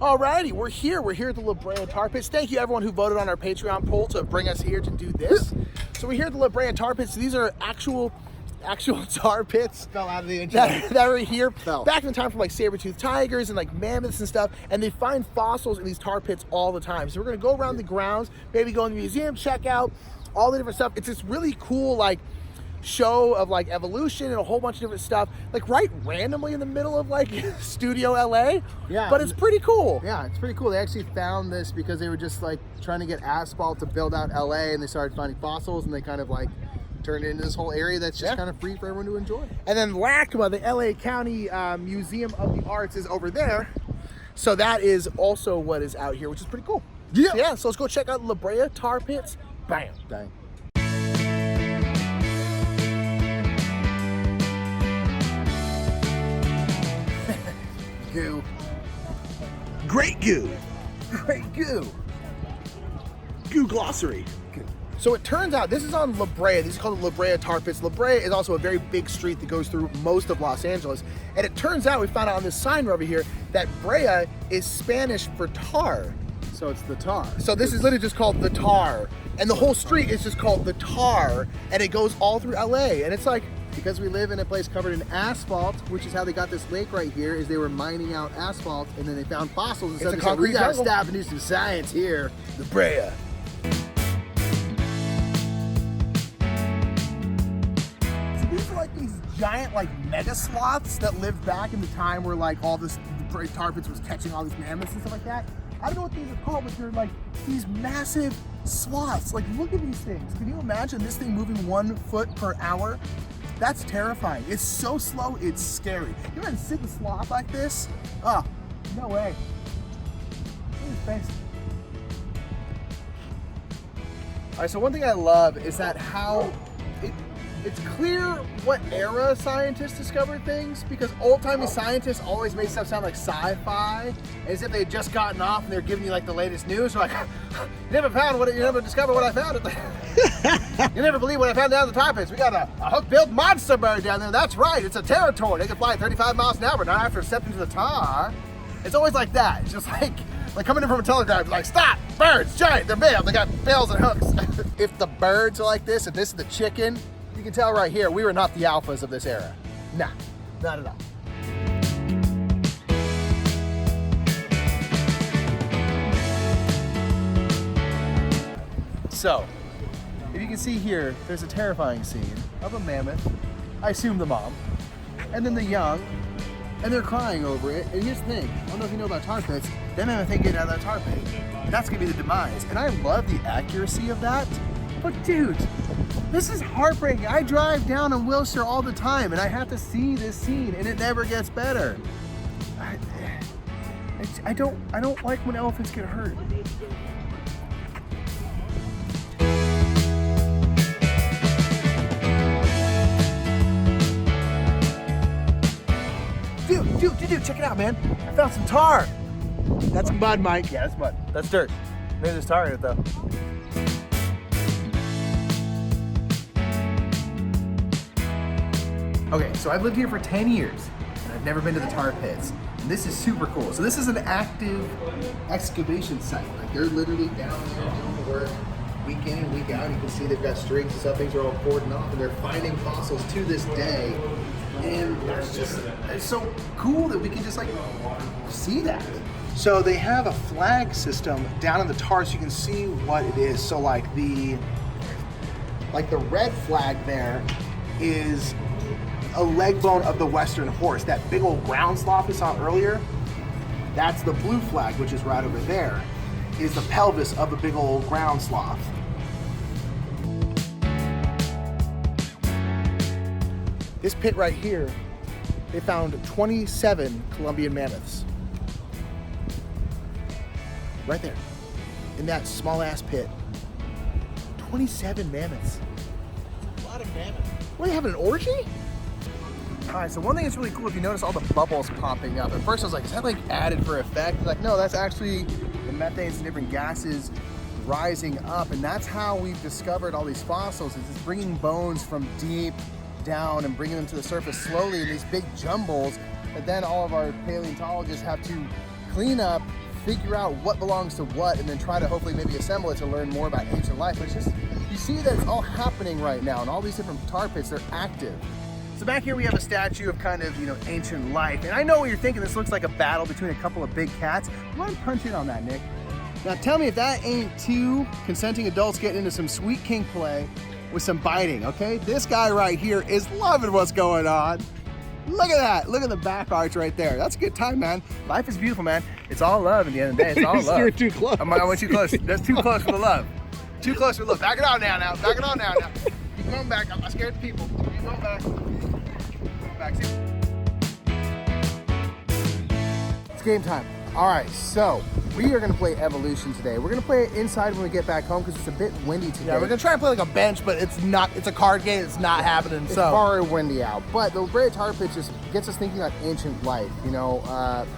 Alrighty, we're here. We're here at the Brea Tar Pits. Thank you everyone who voted on our Patreon poll to bring us here to do this. So we're here at the Brea Tar Pits. These are actual tar pits Fell out of the that are here Fell. back in the time from like saber-toothed tigers and like mammoths and stuff, and they find fossils in these tar pits all the time. So we're gonna go around the grounds, maybe go in the museum, check out all the different stuff. It's this really cool like show of like evolution and a whole bunch of different stuff, like right randomly in the middle of like Studio LA. Yeah, but it's pretty cool. Yeah, it's pretty cool. They actually found this because they were just like trying to get asphalt to build out LA, and they started finding fossils, and they kind of like turned it into this whole area that's just kind of free for everyone to enjoy. And then LACMA, the LA County Museum of the Arts, is over there. So that is also what is out here, which is pretty cool. Yeah. So let's go check out La Brea Tar Pits. Bam. Dang. Goo. Great goo. Great goo. Goo glossary. So it turns out, this is on La Brea. This is called the La Brea Tar Pits. La Brea is also a very big street that goes through most of Los Angeles. And it turns out, we found out on this sign over here, that Brea is Spanish for tar. So it's the tar. So this is literally just called the Tar. And the whole street is just called the Tar. And it goes all through LA. And it's like, because we live in a place covered in asphalt, which is how they got this lake right here, is they were mining out asphalt, and then they found fossils, and so It's a they said, we concrete gotta jungle. stop and do some science here. the Brea. So these are like these giant like mega sloths that lived back in the time where like all this, the Brea Tar Pits was catching all these mammoths and stuff like that. I don't know what these are called, but they're like these massive sloths. Like, look at these things. Can you imagine this thing moving 1 foot per hour? That's terrifying. It's so slow, it's scary. You ever sit in a sloth like this? Oh, no way. Look at his face. All right, so one thing I love is that how it's clear what era scientists discovered things, because old-timey scientists always make stuff sound like sci-fi, as if they had just gotten off and they're giving you like the latest news. They're like, you never discovered what I found. You never believe what I found down the tar pits. We got a hook-billed monster bird down there. That's right, it's a territory. They can fly 35 miles an hour, not after stepping into the tar. It's always like that. It's just like coming in from a telegraph, like, stop, birds, giant, they're big, they got bills and hooks. If the birds are like this, if this is the chicken, you can tell right here, we were not the alphas of this era. Nah, not at all. So, if you can see here, there's a terrifying scene of a mammoth, I assume the mom, and then the young, and they're crying over it. And here's the thing, I don't know if you know about tar pits, that mammoth ain't getting out of that tar pit. That's gonna be the demise. And I love the accuracy of that, but dude, this is heartbreaking. I drive down in Wilshire all the time, and I have to see this scene, and it never gets better. I don't like when elephants get hurt. Dude, check it out, man. I found some tar. That's mud, Mike. Yeah, that's mud. That's dirt. Maybe there's tar in it, though. Okay, so I've lived here for 10 years, and I've never been to the tar pits. And this is super cool. So this is an active excavation site. Like, they're literally down there doing the work week in and week out. You can see they've got strings and stuff. Things are all cordoned off, and they're finding fossils to this day. And it's so cool that we can just like see that. So they have a flag system down in the tar so you can see what it is. So like the red flag there is a leg bone of the western horse. That big old ground sloth we saw earlier, that's the blue flag, which is right over there, is the pelvis of the big old ground sloth. This pit right here, they found 27 Colombian mammoths. Right there, in that small ass pit. 27 mammoths. A lot of mammoths. What, are they having an orgy? All right, so one thing that's really cool, if you notice all the bubbles popping up. At first I was like, is that like added for effect? It's like, no, that's actually the methanes and different gases rising up. And that's how we've discovered all these fossils, is it's bringing bones from deep down and bringing them to the surface slowly in these big jumbles that then all of our paleontologists have to clean up, figure out what belongs to what and then try to hopefully maybe assemble it to learn more about ancient life. But it's just, you see that it's all happening right now, and all these different tar pits, they're active. So back here we have a statue of kind of, ancient life. And I know what you're thinking, this looks like a battle between a couple of big cats. Go ahead and punch in on that, Nick. Now tell me if that ain't two consenting adults getting into some sweet kink play with some biting, okay? This guy right here is loving what's going on. Look at that. Look at the back arch right there. That's a good time, man. Life is beautiful, man. It's all love at the end of the day. It's all love. You're too close. I went too close. That's too close for the love. Too close for the love. Back it on now. Back it on now. Keep going back. I'm scared of people. Keep going back. Back. See? It's game time. All right, so we are gonna play Evolution today. We're gonna play it inside when we get back home because it's a bit windy today. Yeah, we're gonna try and play like a bench, but it's a card game, it's not happening. It's so far windy out. But the Brea Tar pit just gets us thinking about ancient life,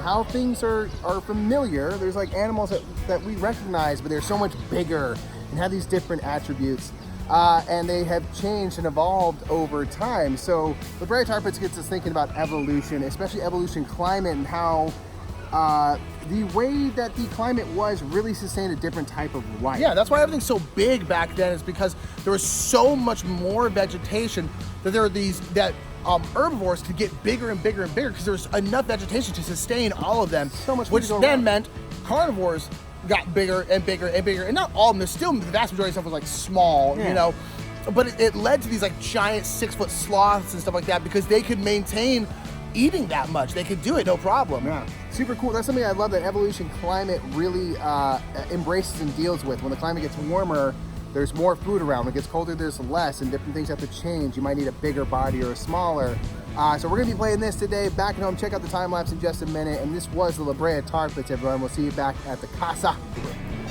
how things are familiar. There's like animals that we recognize, but they're so much bigger and have these different attributes. And they have changed and evolved over time. So the Brea Tar pits gets us thinking about evolution, especially evolution climate, and how the way that the climate was really sustained a different type of life. yeah, that's why everything's so big back then, is because there was so much more vegetation that there were herbivores could get bigger and bigger and bigger because there was enough vegetation to sustain all of them. So much which food to go then around. meant carnivores got bigger and bigger and bigger, and not all of them. There's still, the vast majority of stuff was like small, but it led to these like giant 6-foot sloths and stuff like that because they could maintain eating that much. They could do it no problem. Yeah, super cool. That's something I love that evolution climate really embraces and deals with. When the climate gets warmer, there's more food around. When it gets colder, there's less, and different things have to change. You might need a bigger body or a smaller. So we're gonna be playing this today. Back at home, check out the time lapse in just a minute. And this was the Brea Tar pits, everyone. We'll see you back at the casa.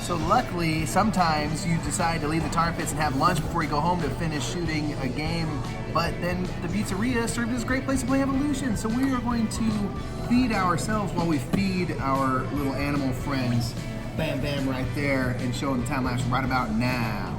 So luckily, sometimes you decide to leave the tar pits and have lunch before you go home to finish shooting a game. But then the pizzeria served as a great place to play Evolution. So we are going to feed ourselves while we feed our little animal friends. Bam, bam, right there, and show them the time lapse right about now.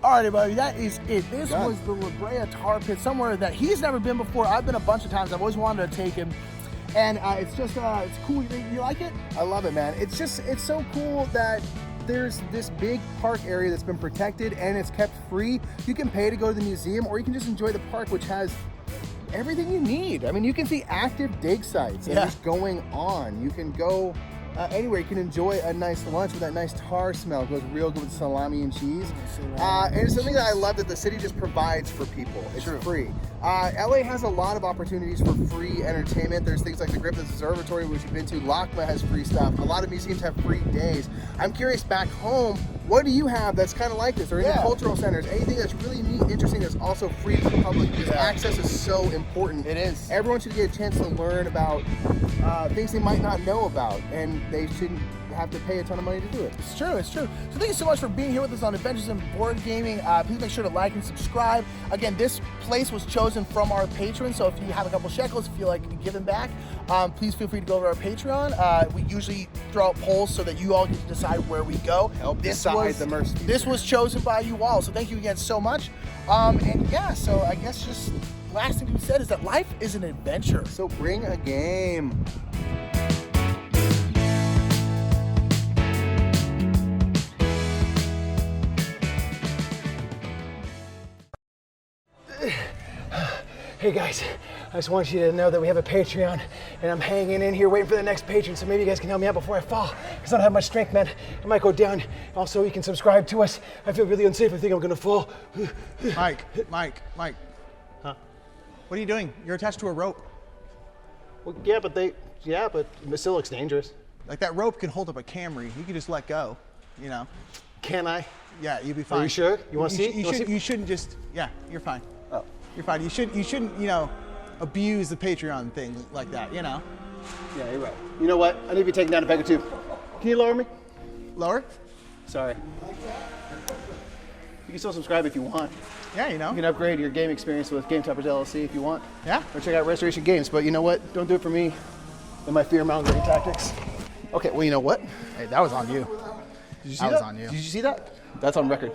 All right, everybody, that is it. This Done. was the Brea Tar pit, somewhere that he's never been before. I've been a bunch of times. I've always wanted to take him. And it's just, it's cool. You like it? I love it, man. It's so cool that there's this big park area that's been protected and it's kept free. You can pay to go to the museum, or you can just enjoy the park, which has everything you need. I mean, you can see active dig sites and just going on. You can go anywhere. You can enjoy a nice lunch with that nice tar smell. It goes real good with salami and cheese. And it's something that I love that the city just provides for people. It's free. LA has a lot of opportunities for free entertainment. There's things like the Griffith Observatory, which you've been to. LACMA has free stuff. A lot of museums have free days. I'm curious, back home, what do you have that's kind of like this? Or in the cultural centers, anything that's really neat, interesting, that's also free to the public? Because access is so important. It is. Everyone should get a chance to learn about things they might not know about, and they shouldn't have to pay a ton of money to do it. It's true, it's true. So thank you so much for being here with us on Adventures in Board Gaming. Please make sure to like and subscribe. Again, this place was chosen from our patrons, so if you have a couple shekels, if you feel like giving back, please feel free to go over to our Patreon. We usually throw out polls so that you all get to decide where we go. Help decide the Mercy. This was chosen by you all, so thank you again so much. And yeah, so I guess just last thing to be said is that life is an adventure. So bring a game. Hey guys, I just want you to know that we have a Patreon and I'm hanging in here waiting for the next patron, so maybe you guys can help me out before I fall, because I don't have much strength, man. I might go down. Also, you can subscribe to us. I feel really unsafe. I think I'm gonna fall. Mike. Huh? What are you doing? You're attached to a rope. Well, yeah, but it still looks dangerous. Like, that rope can hold up a Camry. You can just let go, you know? Can I? Yeah, you'll be fine. Are you sure? You want to see? You shouldn't just, yeah, you're fine. Oh. You're fine. You shouldn't, abuse the Patreon thing like that, you know? Yeah, you're right. You know what? I need to be taken down a peg or two. Can you lower me? Lower? Sorry. You can still subscribe if you want. Yeah, you know. You can upgrade your game experience with Game Toppers LLC if you want. Yeah. Or check out Restoration Games. But you know what? Don't do it for me and my fear-mongering tactics. Okay, well, you know what? Hey, that was on you. Did you see That that? was on you. Did you see that? That's on record.